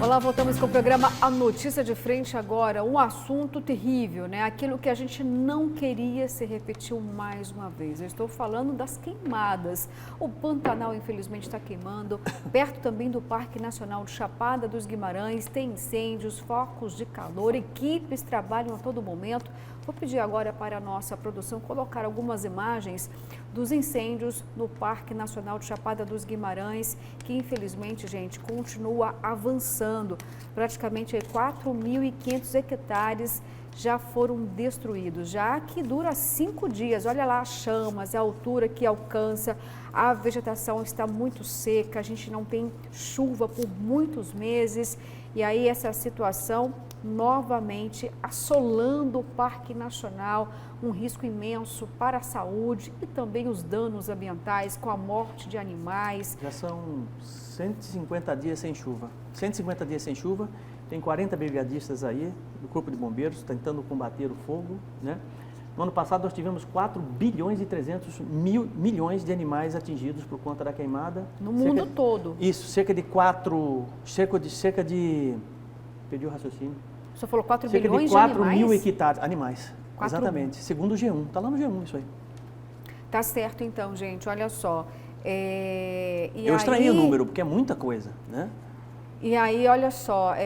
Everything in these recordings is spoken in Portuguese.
Olá, voltamos com o programa A Notícia de Frente agora. Um assunto terrível, né? Aquilo que a gente não queria se repetiu mais uma vez. Eu estou falando das queimadas. O Pantanal, infelizmente, está queimando. Perto também do Parque Nacional de Chapada dos Guimarães, tem incêndios, focos de calor, equipes trabalham a todo momento. Vou pedir agora para a nossa produção colocar algumas imagens dos incêndios no Parque Nacional de Chapada dos Guimarães, que infelizmente, gente, continua avançando. Praticamente 4.500 hectares já foram destruídos, já que dura 5 dias. Olha lá as chamas, a altura que alcança, a vegetação está muito seca, a gente não tem chuva por muitos meses e aí essa situação novamente assolando o Parque Nacional, um risco imenso para a saúde e também os danos ambientais com a morte de animais. Já são 150 dias sem chuva. 150 dias sem chuva, tem 40 brigadistas aí do Corpo de Bombeiros tentando combater o fogo, né? No ano passado nós tivemos 4 bilhões e 300 milhões de animais atingidos por conta da queimada. No mundo todo. Isso, perdi o raciocínio. Você falou 4 cerca bilhões de 4 de animais? mil hectares, animais. 4... Exatamente, segundo o G1, está lá no G1 isso aí. Tá certo então, gente, olha só. Eu extraí o número, porque é muita coisa, né? E aí, olha só,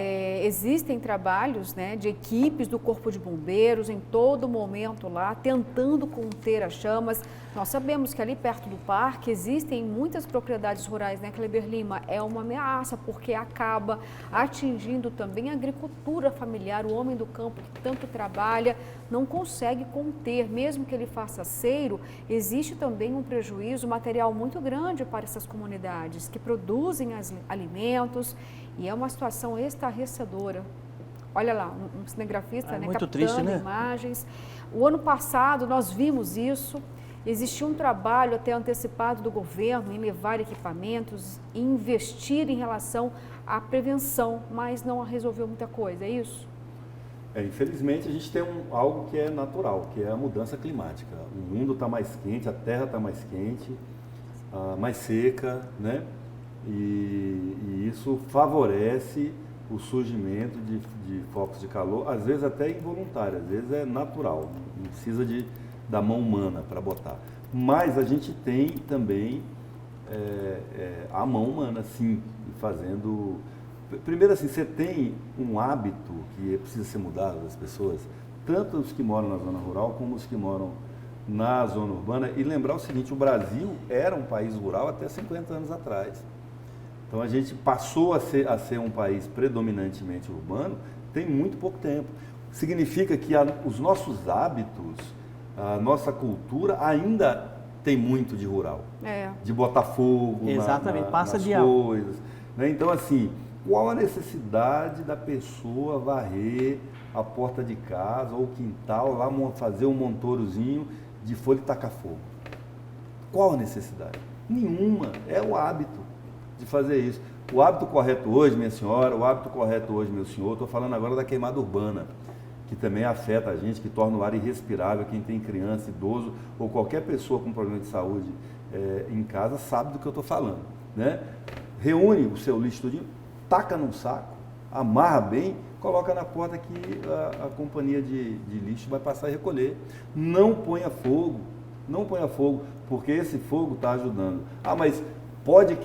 existem trabalhos, né, de equipes do Corpo de Bombeiros em todo momento lá, tentando conter as chamas. Nós sabemos que ali perto do parque existem muitas propriedades rurais, né, Kleber Lima? É uma ameaça, porque acaba atingindo também a agricultura familiar. O homem do campo que tanto trabalha não consegue conter, mesmo que ele faça aceiro, existe também um prejuízo material muito grande para essas comunidades que produzem alimentos. E é uma situação estarrecedora. Olha lá, um cinegrafista, né, muito captando triste, né? imagens. O ano passado nós vimos isso. Existia um trabalho até antecipado do governo em levar equipamentos e investir em relação à prevenção, mas não resolveu muita coisa, é isso? Infelizmente a gente tem algo que é natural, que é a mudança climática. O mundo está mais quente, a terra está mais quente, mais seca, né? E isso favorece o surgimento de focos de calor, às vezes até involuntário, às vezes é natural, não precisa da mão humana para botar. Mas a gente tem também a mão humana, sim, fazendo... Primeiro assim, você tem um hábito que precisa ser mudado das pessoas, tanto os que moram na zona rural como os que moram na zona urbana, e lembrar o seguinte, o Brasil era um país rural até 50 anos atrás. Então a gente passou a ser um país predominantemente urbano tem muito pouco tempo. Significa que os nossos hábitos, a nossa cultura ainda tem muito de rural. De botar fogo nas coisas. Né? Então assim, qual a necessidade da pessoa varrer a porta de casa ou o quintal, lá fazer um montourozinho de folha e tacar fogo? Qual a necessidade? Nenhuma, é o hábito de fazer isso. O hábito correto hoje, minha senhora, o hábito correto hoje, meu senhor, estou falando agora da queimada urbana, que também afeta a gente, que torna o ar irrespirável. Quem tem criança, idoso ou qualquer pessoa com problema de saúde em casa sabe do que eu estou falando, né? Reúne o seu lixo tudinho, taca num saco, amarra bem, coloca na porta que a companhia de lixo vai passar e recolher. Não ponha fogo, porque esse fogo está ajudando. Mas pode,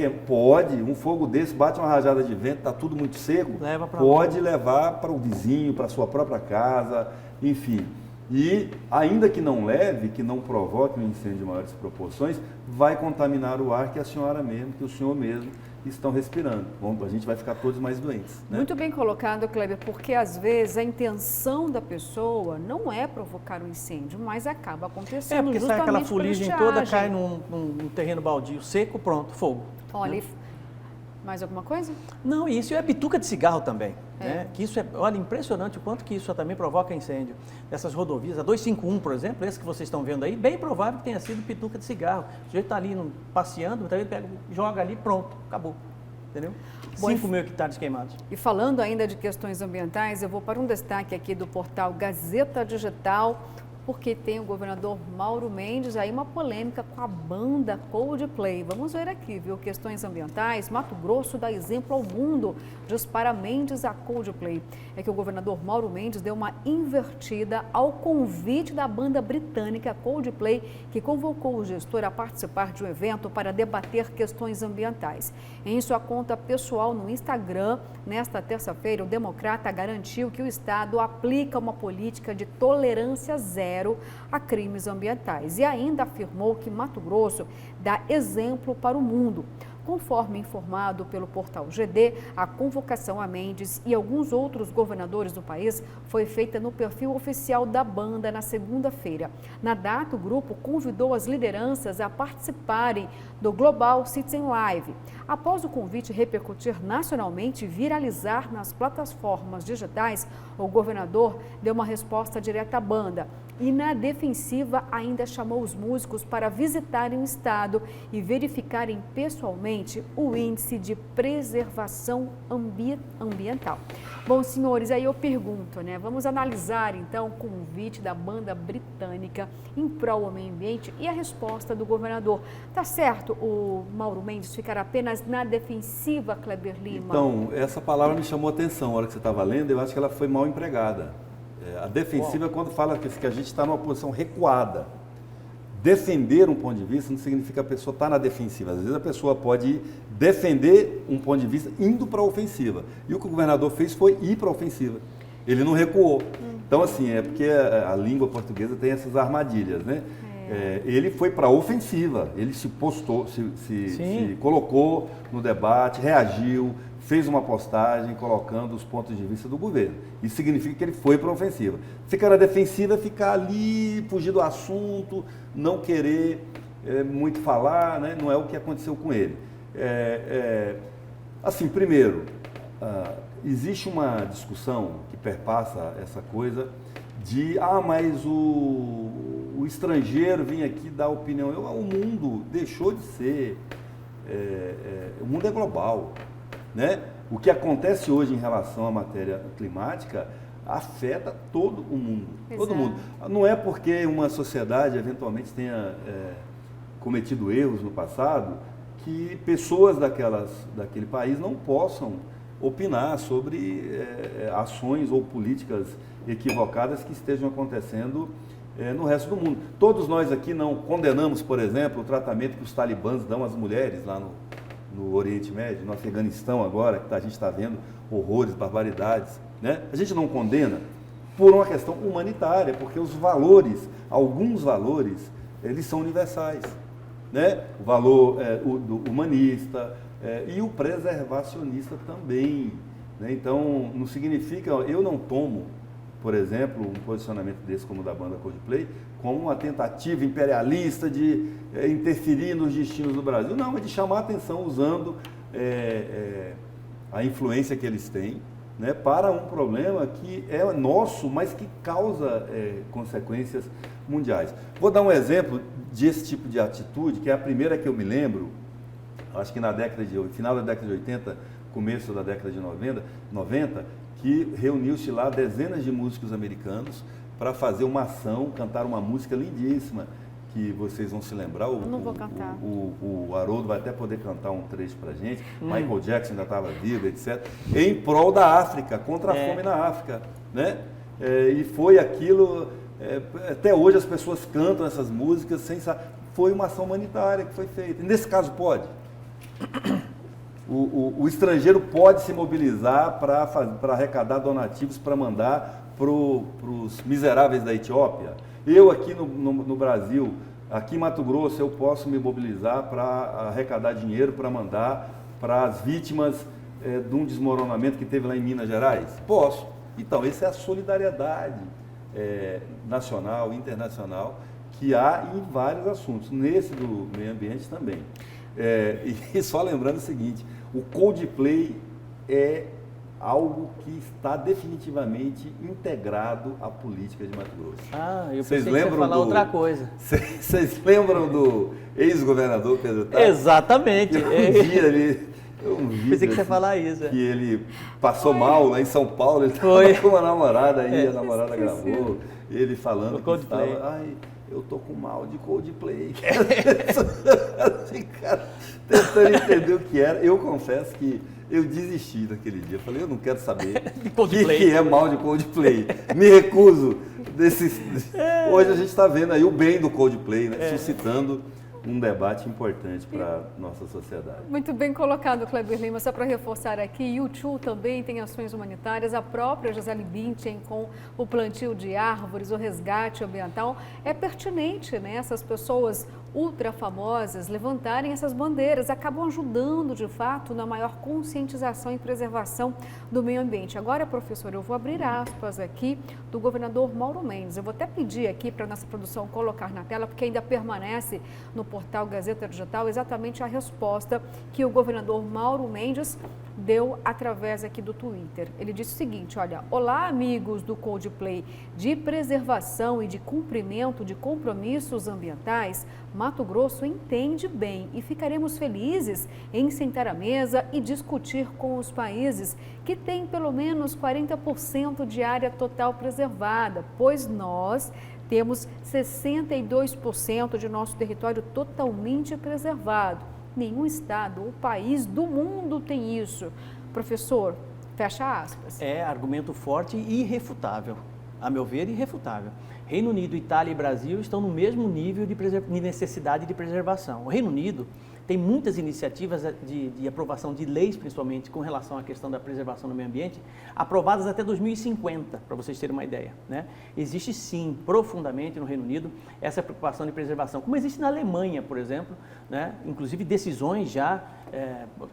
um fogo desse, bate uma rajada de vento, está tudo muito seco, pode levar para o vizinho, para a sua própria casa, enfim. E ainda que não leve, que não provoque um incêndio de maiores proporções, vai contaminar o ar que a senhora mesmo, que o senhor mesmo estão respirando. Bom, a gente vai ficar todos mais doentes. Né? Muito bem colocado, Kleber, porque às vezes a intenção da pessoa não é provocar um incêndio, mas acaba acontecendo porque justamente sai aquela fuligem toda, cai num terreno baldio seco, pronto, fogo. Olha, mais alguma coisa? Não, isso é bituca de cigarro também. Né? Que isso olha, impressionante o quanto que isso também provoca incêndio. Essas rodovias, a 251, por exemplo, esse que vocês estão vendo aí, bem provável que tenha sido bituca de cigarro. O sujeito está ali passeando, então ele joga ali, pronto, acabou. Entendeu? 5 mil hectares queimados. E falando ainda de questões ambientais, eu vou para um destaque aqui do portal Gazeta Digital. porque tem o governador Mauro Mendes aí uma polêmica com a banda Coldplay. Vamos ver aqui, viu? Questões ambientais, Mato Grosso dá exemplo ao mundo, dispara Mendes a Coldplay. É que o governador Mauro Mendes deu uma invertida ao convite da banda britânica Coldplay, que convocou o gestor a participar de um evento para debater questões ambientais. Em sua conta pessoal no Instagram, nesta terça-feira, o democrata garantiu que o Estado aplica uma política de tolerância zero a crimes ambientais e ainda afirmou que Mato Grosso dá exemplo para o mundo. Conforme informado pelo portal GD, a convocação a Mendes e alguns outros governadores do país foi feita no perfil oficial da banda na segunda-feira. Na data, o grupo convidou as lideranças a participarem do Global Citizen Live. Após o convite repercutir nacionalmente e viralizar nas plataformas digitais, o governador deu uma resposta direta à banda. E na defensiva ainda chamou os músicos para visitarem o estado e verificarem pessoalmente o índice de preservação ambiental. Bom, senhores, aí eu pergunto, né? Vamos analisar então o convite da banda britânica em prol do meio ambiente e a resposta do governador. Tá certo o Mauro Mendes ficar apenas na defensiva, Kleber Lima? Então, essa palavra me chamou a atenção. A hora que você estava lendo, eu acho que ela foi mal empregada. A defensiva é quando fala que a gente está numa posição recuada. Defender um ponto de vista não significa que a pessoa está na defensiva. Às vezes a pessoa pode defender um ponto de vista indo para a ofensiva. E o que o governador fez foi ir para a ofensiva. Ele não recuou. Então, assim, é porque a língua portuguesa tem essas armadilhas, né? Ele foi para a ofensiva. Ele se postou, se colocou no debate, reagiu, fez uma postagem colocando os pontos de vista do governo. Isso significa que ele foi para a ofensiva. Ficar na defensiva é ficar ali, fugir do assunto, não querer muito falar, né? Não é o que aconteceu com ele. Assim, primeiro, existe uma discussão que perpassa essa coisa de, mas o estrangeiro vem aqui dar opinião. O mundo deixou de ser, o mundo é global. Né? O que acontece hoje em relação à matéria climática afeta todo o mundo. Todo mundo. Não é porque uma sociedade eventualmente tenha cometido erros no passado que pessoas daquele país não possam opinar sobre ações ou políticas equivocadas que estejam acontecendo no resto do mundo. Todos nós aqui não condenamos, por exemplo, o tratamento que os talibãs dão às mulheres lá no Oriente Médio, no Afeganistão agora, que a gente está vendo horrores, barbaridades, né? A gente não condena por uma questão humanitária, porque os valores, alguns valores, eles são universais, né? O valor do humanista e o preservacionista também, né? Então, não significa, eu não tomo, por exemplo, um posicionamento desse como o da banda Coldplay, como uma tentativa imperialista de interferir nos destinos do Brasil. Não, é de chamar a atenção usando a influência que eles têm, né, para um problema que é nosso, mas que causa consequências mundiais. Vou dar um exemplo desse tipo de atitude, que é a primeira que eu me lembro, acho que final da década de 80, começo da década de 90, que reuniu-se lá dezenas de músicos americanos para fazer uma ação, cantar uma música lindíssima, que vocês vão se lembrar. Eu não vou cantar. O Haroldo vai até poder cantar um trecho para a gente. Michael Jackson ainda estava vivo, etc. Em prol da África, contra a fome na África, né? E foi aquilo, até hoje as pessoas cantam essas músicas sem saber. Foi uma ação humanitária que foi feita. Nesse caso pode. O estrangeiro pode se mobilizar para arrecadar donativos para mandar para os miseráveis da Etiópia. Eu aqui no Brasil, aqui em Mato Grosso, eu posso me mobilizar para arrecadar dinheiro para mandar para as vítimas de um desmoronamento que teve lá em Minas Gerais? Posso. Então, essa é a solidariedade nacional, internacional, que há em vários assuntos, nesse do meio ambiente também. E só lembrando o seguinte, o Coldplay é algo que está definitivamente integrado à política de Mato Grosso. Eu pensei que você ia falar outra coisa. Vocês lembram do ex-governador Pedro Tasso? Exatamente. Um dia um vídeo Pensei que você ia assim, falar isso. que ele passou mal lá em São Paulo, ele Foi. estava com uma namorada aí, a namorada gravou, ele falando O que Coldplay. estava, ai, eu tô com mal de Coldplay. Assim, cara, tentando entender o que era. Eu confesso que eu desisti naquele dia. Eu falei, eu não quero saber De o Coldplay. que é mal de Coldplay. Me recuso desses. Hoje a gente está vendo aí o bem do Coldplay, né? Suscitando um debate importante para a nossa sociedade. Muito bem colocado, Kleber Lima. Só para reforçar aqui, o YouTube também tem ações humanitárias. A própria Gisele Bündchen com o plantio de árvores, o resgate ambiental. É pertinente, né? Essas pessoas ultra famosas levantarem essas bandeiras, acabam ajudando, de fato, na maior conscientização e preservação do meio ambiente. Agora, professor, eu vou abrir aspas aqui do governador Mauro Mendes. Eu vou até pedir aqui para a nossa produção colocar na tela, porque ainda permanece no portal Gazeta Digital exatamente a resposta que o governador Mauro Mendes deu através aqui do Twitter. Ele disse o seguinte, olha, olá amigos do Coldplay, de preservação e de cumprimento de compromissos ambientais, Mato Grosso entende bem e ficaremos felizes em sentar à mesa e discutir com os países que têm pelo menos 40% de área total preservada, pois nós temos 62% de nosso território totalmente preservado. Nenhum estado ou país do mundo tem isso. Professor, fecha aspas. É argumento forte e irrefutável. A meu ver, irrefutável. Reino Unido, Itália e Brasil estão no mesmo nível de necessidade de preservação. O Reino Unido tem muitas iniciativas de aprovação de leis, principalmente com relação à questão da preservação do meio ambiente, aprovadas até 2050, para vocês terem uma ideia, né? Existe sim, profundamente no Reino Unido, essa preocupação de preservação, como existe na Alemanha, por exemplo, né? Inclusive decisões já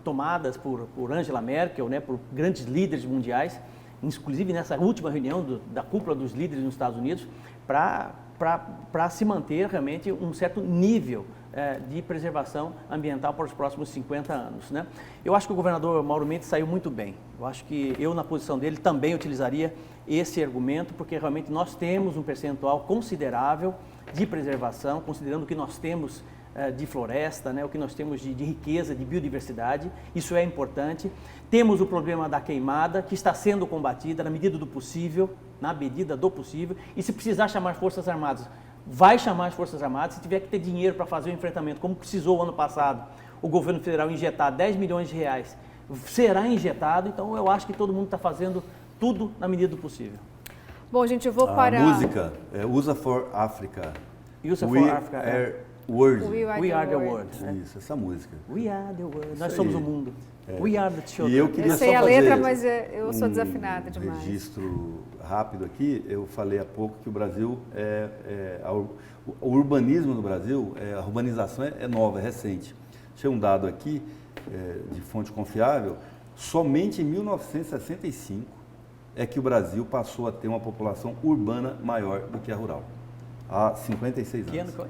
tomadas por Angela Merkel, né? Por grandes líderes mundiais, inclusive nessa última reunião da cúpula dos líderes nos Estados Unidos, para se manter realmente um certo nível de preservação ambiental para os próximos 50 anos. Né? Eu acho que o governador Mauro Mendes saiu muito bem. Eu acho que eu, na posição dele, também utilizaria esse argumento, porque realmente nós temos um percentual considerável de preservação, considerando o que nós temos de floresta, né, o que nós temos de riqueza, de biodiversidade, isso é importante. Temos o problema da queimada, que está sendo combatida na medida do possível, e se precisar chamar Forças Armadas, vai chamar as Forças Armadas, se tiver que ter dinheiro para fazer o enfrentamento, como precisou ano passado, o governo federal injetar 10 milhões de reais, será injetado, então eu acho que todo mundo está fazendo tudo na medida do possível. Bom, gente, eu vou A parar... música é USA for Africa. USA We for Africa. are world. We are the world. Isso, essa música. We are the world. Nós Isso somos aí. o mundo. We are the children. E eu queria Eu sei só a fazer letra, mas eu sou desafinada demais. Registro rápido aqui. Eu falei há pouco que o Brasil o urbanismo no Brasil, a urbanização é nova, é recente. Tinha um dado aqui de fonte confiável. Somente em 1965 é que o Brasil passou a ter uma população urbana maior do que a rural. Há 56 anos. Que ano foi?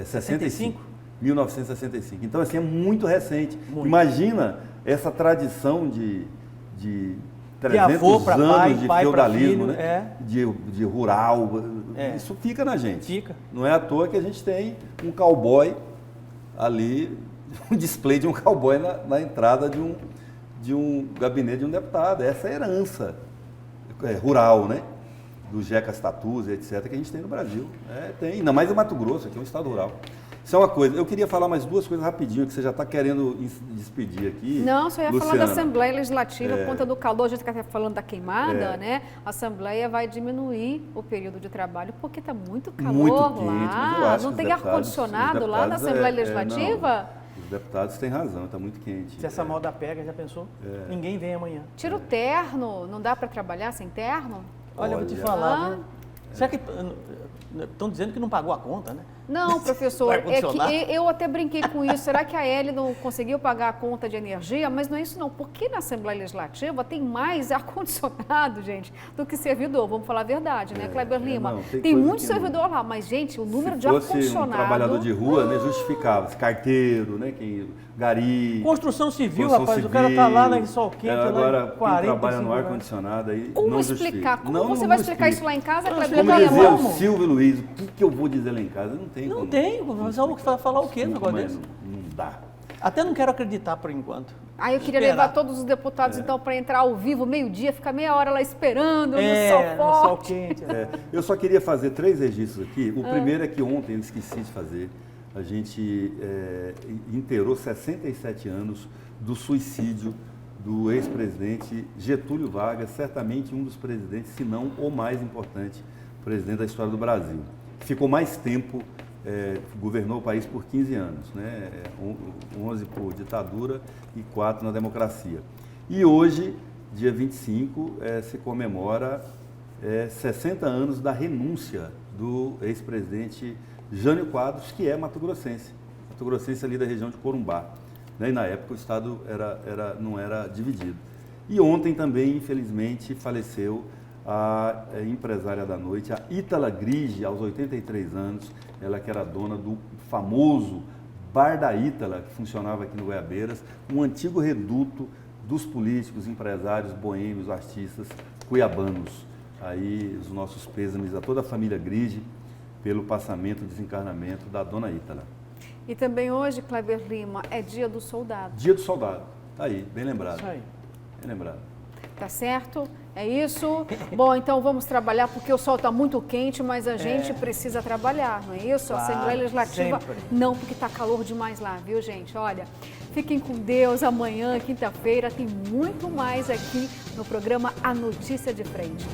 65? 1965. Então, assim, é muito recente. Muito. Imagina essa tradição de 300 avô pra anos de pai pra feudalismo, filho, né? De rural. É. Isso fica na gente. Fica. Não é à toa que a gente tem um cowboy ali, um display de um cowboy na entrada de um gabinete de um deputado. Essa é a herança rural, né? Do Jecas Tatus, etc., que a gente tem no Brasil. Tem, ainda mais em Mato Grosso, aqui é um estado rural. Isso é uma coisa. Eu queria falar mais duas coisas rapidinho, que você já está querendo despedir aqui. Não, só ia falar da Assembleia Legislativa por conta do calor. A gente está falando da queimada, né? A Assembleia vai diminuir o período de trabalho porque está muito calor muito lá. quente, mas eu acho Não que tem os ar-condicionado lá na deputados Assembleia Legislativa? Não, os deputados têm razão, está muito quente. Se essa moda pega, já pensou? Ninguém vem amanhã. Tira o terno, não dá para trabalhar sem terno? Olha, eu vou te falar, viu? Será que estão dizendo que não pagou a conta, né? Não, professor, é que Ar-condicionado. eu até brinquei com isso. Será que a Elly não conseguiu pagar a conta de energia? Mas não é isso não, porque na Assembleia Legislativa tem mais ar-condicionado, gente, do que servidor. Vamos falar a verdade, né, Kleber Lima? não, tem muito que servidor lá, mas, gente, o número de Se fosse ar-condicionado... um trabalhador de rua, né, justificava. Carteiro, né, gari... Construção civil, construção rapaz, o cara tá lá na sol quente, agora, lá em quem 40, trabalha no ar-condicionado aí Como não explicar? justifica. Como Não, você não vai explicar explica. isso lá em casa, Não, Kleber Como explica Lima? dizia como? o Silvio Luiz, o que eu vou dizer lá em casa? Não tem Não como. tem, mas vamos falar o quê no negócio Mas desse? não dá. Até não quero acreditar por enquanto. Aí eu queria Esperar. levar todos os deputados, então, para entrar ao vivo, meio-dia, ficar meia hora lá esperando, no no sol sol forte. quente. Eu só queria fazer 3 registros aqui. O primeiro é que ontem eu esqueci de fazer. A gente inteirou 67 anos do suicídio do ex-presidente Getúlio Vargas, certamente um dos presidentes, se não o mais importante presidente da história do Brasil. Ficou mais tempo, governou o país por 15 anos, né? 11 por ditadura e 4 na democracia. E hoje, dia 25, se comemora 60 anos da renúncia do ex-presidente Jânio Quadros, que é mato-grossense ali da região de Corumbá. Né? E na época o Estado não era dividido. E ontem também, infelizmente, faleceu a empresária da noite, a Ítala Grige, aos 83 anos, ela que era dona do famoso Bar da Ítala, que funcionava aqui no Goiabeiras, um antigo reduto dos políticos, empresários, boêmios, artistas cuiabanos. Aí os nossos pêsames a toda a família Grige pelo passamento e desencarnamento da dona Ítala. E também hoje, Kleber Lima, é Dia do Soldado. Dia do Soldado, tá aí, bem lembrado. Isso aí. Bem lembrado. Tá certo? É isso? Bom, então vamos trabalhar, porque o sol está muito quente, mas a gente precisa trabalhar, não é isso? A Claro, Assembleia Legislativa sempre. não, porque está calor demais lá, viu, gente? Olha, fiquem com Deus. Amanhã, quinta-feira, tem muito mais aqui no programa A Notícia de Frente.